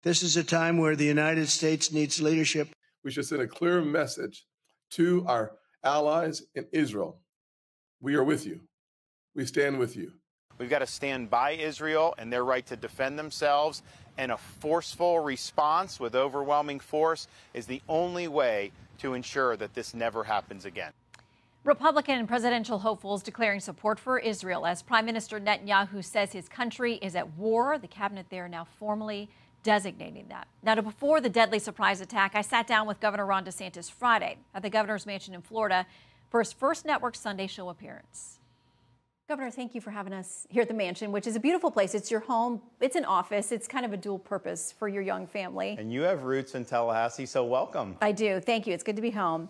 This is a time where the United States needs leadership. We should send a clear message to our allies in Israel. We are with you. We stand with you. We've got to stand by Israel and their right to defend themselves, and a forceful response with overwhelming force is the only way to ensure that this never happens again. Republican presidential hopefuls declaring support for Israel as Prime Minister Netanyahu says his country is at war. The cabinet there now formally designating that. Now, before the deadly surprise attack, I sat down with Governor Ron DeSantis Friday at the governor's mansion in Florida for his first network Sunday show appearance. Governor, thank you for having us here at the mansion, which is a beautiful place. It's your home. It's an office. It's kind of a dual purpose for your young family. And you have roots in Tallahassee, so welcome. I do. Thank you. It's good to be home.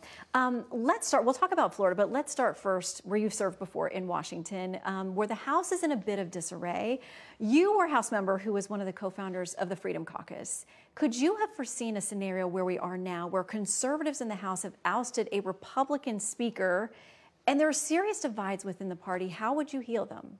Let's start. We'll talk about Florida, but let's start first where you've served before in Washington, where the House is in a bit of disarray. You were a House member who was one of the co-founders of the Freedom Caucus. Could you have foreseen a scenario where we are now, where conservatives in the House have ousted a Republican speaker, and there are serious divides within the party? How would you heal them?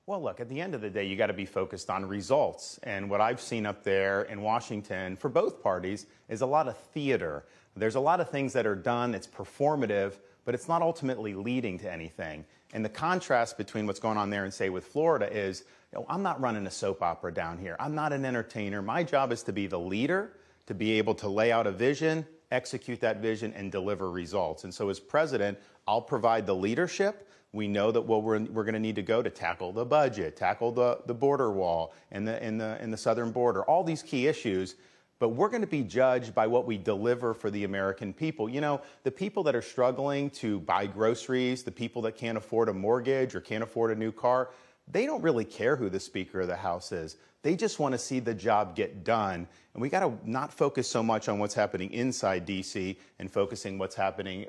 Well, look, at the end of the day, you got to be focused on results. And what I've seen up there in Washington for both parties is a lot of theater. There's a lot of things that are done, it's performative, but it's not ultimately leading to anything. And the contrast between what's going on there and, say, with Florida is, I'm not running a soap opera down here. I'm not an entertainer. My job is to be the leader, to be able to lay out a vision, execute that vision, and deliver results. And so as president, I'll provide the leadership. We know that we're going to need to go to tackle the budget, tackle the border wall and the southern border, all these key issues. But we're going to be judged by what we deliver for the American people. You know, the people that are struggling to buy groceries, the people that can't afford a mortgage or can't afford a new car, they don't really care who the Speaker of the House is. They just want to see the job get done. And we got to not focus so much on what's happening inside D.C. and focusing what's happening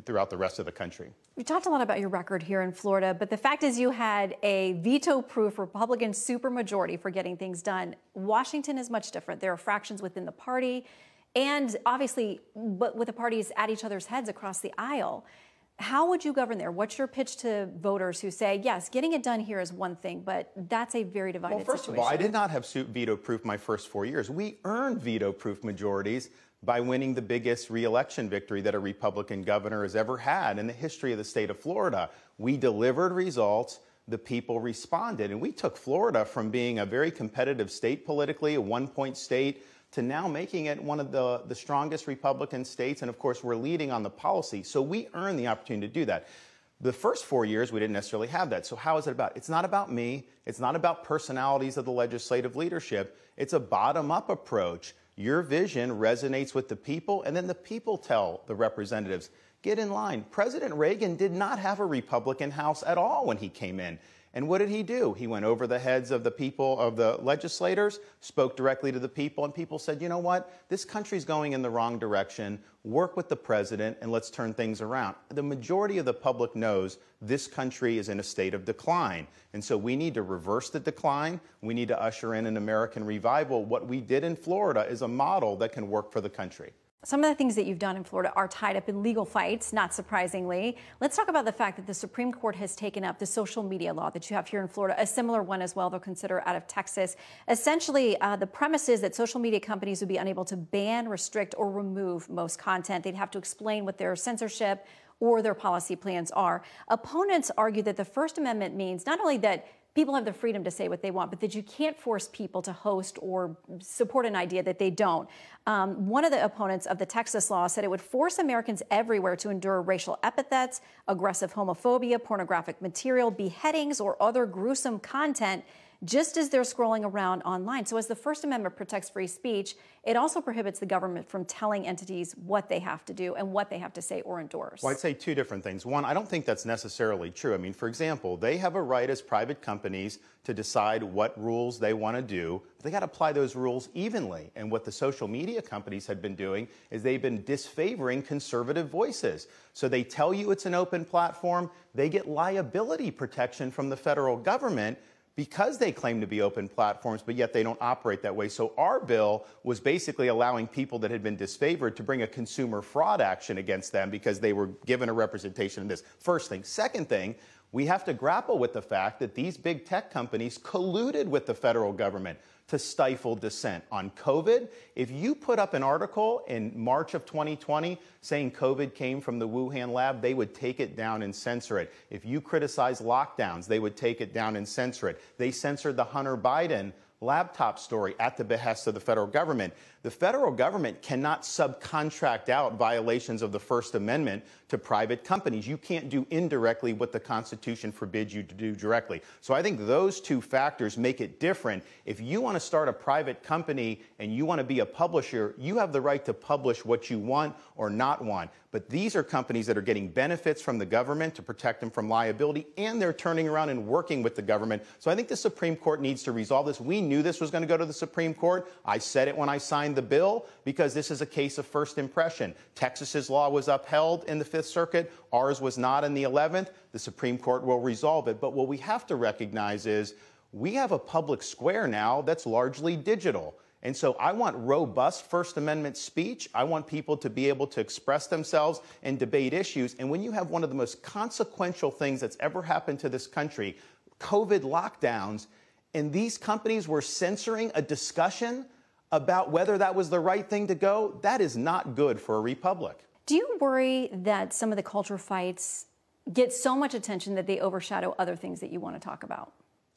throughout the rest of the country. You talked a lot about your record here in Florida, but the fact is you had a veto-proof Republican supermajority for getting things done. Washington is much different. There are fractions within the party, and obviously, but with the parties at each other's heads across the aisle. How would you govern there? What's your pitch to voters who say, yes, getting it done here is one thing, but that's a very divided situation? Well, first of all, I did not have veto-proof my first 4 years. We earned veto-proof majorities by winning the biggest re-election victory that a Republican governor has ever had in the history of the state of Florida. We delivered results. The people responded. And we took Florida from being a very competitive state politically, a one-point state, to now making it one of the strongest Republican states. And of course, we're leading on the policy. So we earned the opportunity to do that. The first 4 years, we didn't necessarily have that. So how is it about? It's not about me. It's not about personalities of the legislative leadership. It's a bottom-up approach. Your vision resonates with the people, and then the people tell the representatives, get in line. President Reagan did not have a Republican House at all when he came in. And what did he do? He went over the heads of the people, of the legislators, spoke directly to the people, and people said, you know what? This country's going in the wrong direction. Work with the president, and let's turn things around. The majority of the public knows this country is in a state of decline. And so we need to reverse the decline. We need to usher in an American revival. What we did in Florida is a model that can work for the country. Some of the things that you've done in Florida are tied up in legal fights, not surprisingly. Let's talk about the fact that the Supreme Court has taken up the social media law that you have here in Florida, a similar one as well, they'll consider out of Texas. Essentially, the premise is that social media companies would be unable to ban, restrict, or remove most content. They'd have to explain what their censorship or their policy plans are. Opponents argue that the First Amendment means not only that people have the freedom to say what they want, but that you can't force people to host or support an idea that they don't. One of the opponents of the Texas law said it would force Americans everywhere to endure racial epithets, aggressive homophobia, pornographic material, beheadings, or other gruesome content just as they're scrolling around online. So as the First Amendment protects free speech, it also prohibits the government from telling entities what they have to do and what they have to say or endorse. Well, I'd say two different things. One, I don't think that's necessarily true. I mean, for example, they have a right as private companies to decide what rules they want to do, but they got to apply those rules evenly. And what the social media companies have been doing is they've been disfavoring conservative voices. So they tell you it's an open platform, they get liability protection from the federal government because they claim to be open platforms, but yet they don't operate that way. So our bill was basically allowing people that had been disfavored to bring a consumer fraud action against them because they were given a representation in this. First thing. Second thing, we have to grapple with the fact that these big tech companies colluded with the federal government to stifle dissent. On COVID, if you put up an article in March of 2020 saying COVID came from the Wuhan lab, they would take it down and censor it. If you criticize lockdowns, they would take it down and censor it. They censored the Hunter Biden laptop story at the behest of the federal government. The federal government cannot subcontract out violations of the First Amendment to private companies. You can't do indirectly what the Constitution forbids you to do directly. So I think those two factors make it different. If you want to start a private company and you want to be a publisher, you have the right to publish what you want or not want. But these are companies that are getting benefits from the government to protect them from liability, and they're turning around and working with the government. So I think the Supreme Court needs to resolve this. We knew this was going to go to the Supreme Court. I said it when I signed the bill because this is a case of first impression. Texas's law was upheld in the Fifth Circuit. Ours was not in the 11th. The Supreme Court will resolve it. But what we have to recognize is we have a public square now that's largely digital. And so I want robust First Amendment speech. I want people to be able to express themselves and debate issues. And when you have one of the most consequential things that's ever happened to this country, COVID lockdowns, and these companies were censoring a discussion about whether that was the right thing to go, that is not good for a republic. Do you worry that some of the culture fights get so much attention that they overshadow other things that you want to talk about?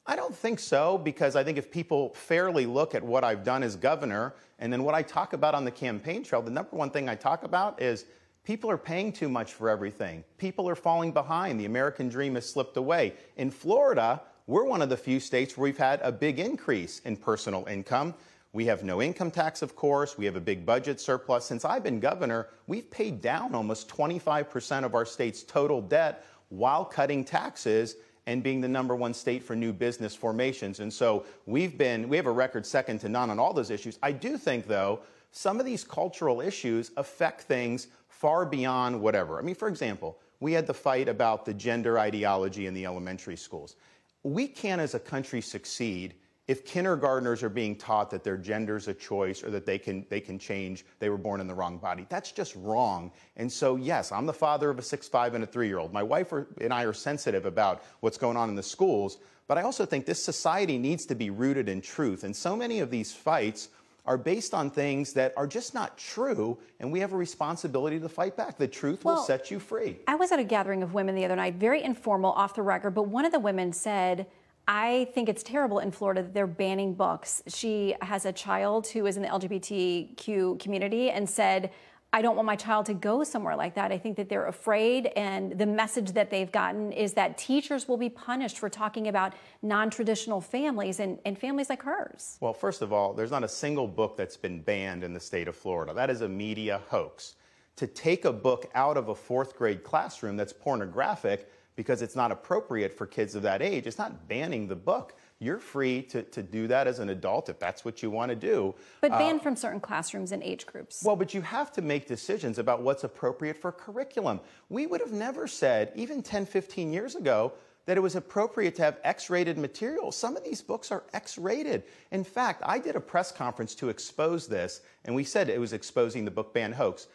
I don't think so, because I think if people fairly look at what I've done as governor and then what I talk about on the campaign trail, the number one thing I talk about is people are paying too much for everything. People are falling behind. The American dream has slipped away. In Florida, we're one of the few states where we've had a big increase in personal income. We have no income tax, of course. We have a big budget surplus. Since I've been governor, we've paid down almost 25% of our state's total debt while cutting taxes and being the #1 state for new business formations. And so we have a record second to none on all those issues. I do think, though, some of these cultural issues affect things far beyond whatever. I mean, for example, we had the fight about the gender ideology in the elementary schools. We can't, as a country, succeed if kindergartners are being taught that their gender's a choice or that they can change, they were born in the wrong body. That's just wrong. And so, yes, I'm the father of a 6'5" and a 3-year-old. My wife and I are sensitive about what's going on in the schools, but I also think this society needs to be rooted in truth. And so many of these fights are based on things that are just not true, and we have a responsibility to fight back. The truth will set you free. I was at a gathering of women the other night, very informal, off the record, but one of the women said, I think it's terrible in Florida that they're banning books. She has a child who is in the LGBTQ community and said, I don't want my child to go somewhere like that. I think that they're afraid, and the message that they've gotten is that teachers will be punished for talking about non-traditional families and families like hers. Well, first of all, there's not a single book that's been banned in the state of Florida. That is a media hoax. To take a book out of a 4th grade classroom that's pornographic because it's not appropriate for kids of that age, it's not banning the book. You're free to do that as an adult if that's what you want to do. But banned from certain classrooms and age groups. Well, but you have to make decisions about what's appropriate for curriculum. We would have never said, even 10, 15 years ago, that it was appropriate to have X-rated material. Some of these books are X-rated. In fact, I did a press conference to expose this, and we said it was exposing the book ban hoax.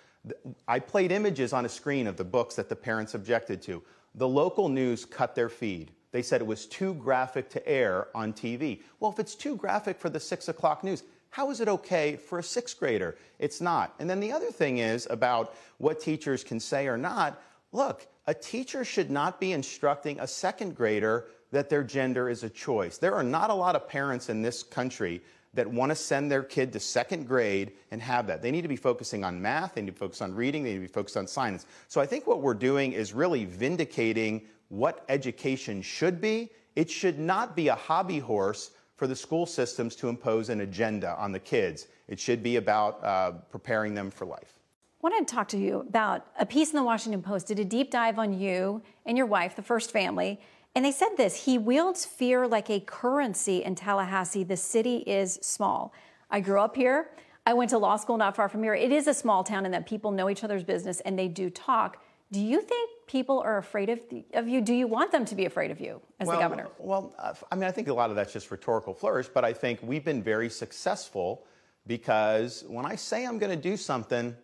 I played images on a screen of the books that the parents objected to. The local news cut their feed. They said it was too graphic to air on TV. Well, if it's too graphic for the 6 o'clock news, how is it okay for a 6th grader? It's not. And then the other thing is about what teachers can say or not. Look, a teacher should not be instructing a 2nd grader that their gender is a choice. There are not a lot of parents in this country that want to send their kid to 2nd grade and have that. They need to be focusing on math, they need to focus on reading, they need to be focused on science. So I think what we're doing is really vindicating what education should be. It should not be a hobby horse for the school systems to impose an agenda on the kids. It should be about preparing them for life. I wanted to talk to you about a piece in the Washington Post did a deep dive on you and your wife, the first family. And they said this: he wields fear like a currency in Tallahassee. The city is small. I grew up here. I went to law school not far from here. It is a small town in that people know each other's business and they do talk. Do you think people are afraid of you? Do you want them to be afraid of you as the governor? Well, I mean, I think a lot of that's just rhetorical flourish, but I think we've been very successful because when I say I'm going to do something,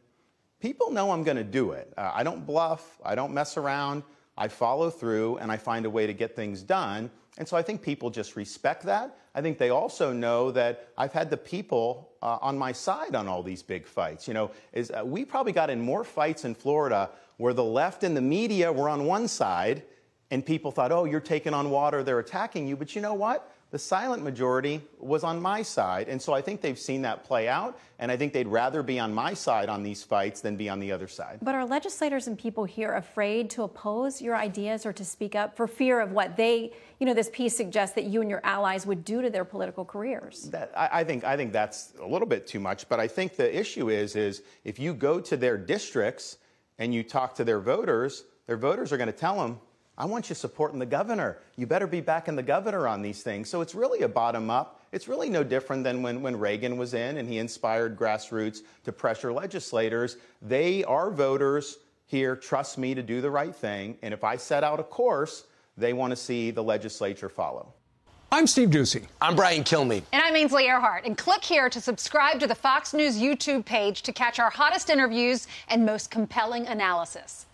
people know I'm going to do it. I don't bluff. I don't mess around. I follow through and I find a way to get things done. And so I think people just respect that. I think they also know that I've had the people on my side on all these big fights. We probably got in more fights in Florida where the left and the media were on one side and people thought, oh, you're taking on water, they're attacking you. But you know what? The silent majority was on my side. And so I think they've seen that play out. And I think they'd rather be on my side on these fights than be on the other side. But are legislators and people here afraid to oppose your ideas or to speak up for fear of what this piece suggests that you and your allies would do to their political careers? I think that's a little bit too much. But I think the issue is if you go to their districts and you talk to their voters are going to tell them, I want you supporting the governor. You better be backing the governor on these things. So it's really a bottom up. It's really no different than when Reagan was in and he inspired grassroots to pressure legislators. Our voters here trust me to do the right thing. And if I set out a course, they want to see the legislature follow. I'm Steve Doocy. I'm Brian Kilmeade. And I'm Ainsley Earhart. And click here to subscribe to the Fox News YouTube page to catch our hottest interviews and most compelling analysis.